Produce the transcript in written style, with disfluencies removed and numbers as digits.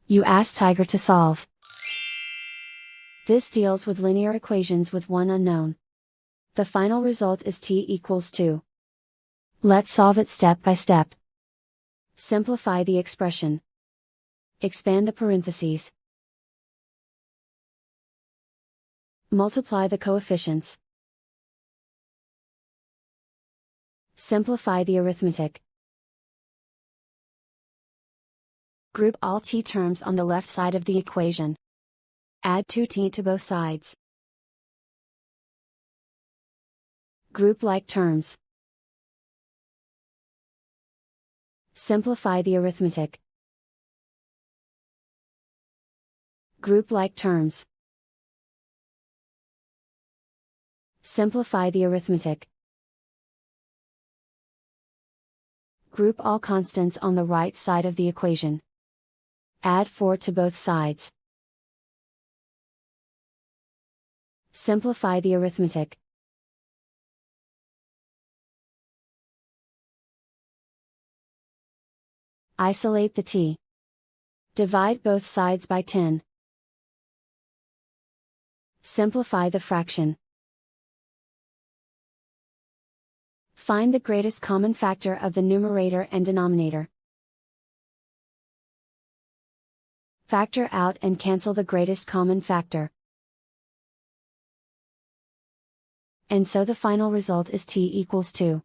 You ask Tiger to solve. This deals with linear equations with one unknown. The final result is t equals 2. Let's solve it step by step. Simplify the expression. Expand the parentheses. Multiply the coefficients. Simplify the arithmetic. Group all t terms on the left side of the equation. Add 2t to both sides. Group like terms. Simplify the arithmetic. Group like terms. Simplify the arithmetic. Group all constants on the right side of the equation. Add 4 to both sides. Simplify the arithmetic. Isolate the t. Divide both sides by 10. Simplify the fraction. Find the greatest common factor of the numerator and denominator. Factor out and cancel the greatest common factor. And so the final result is t equals 2.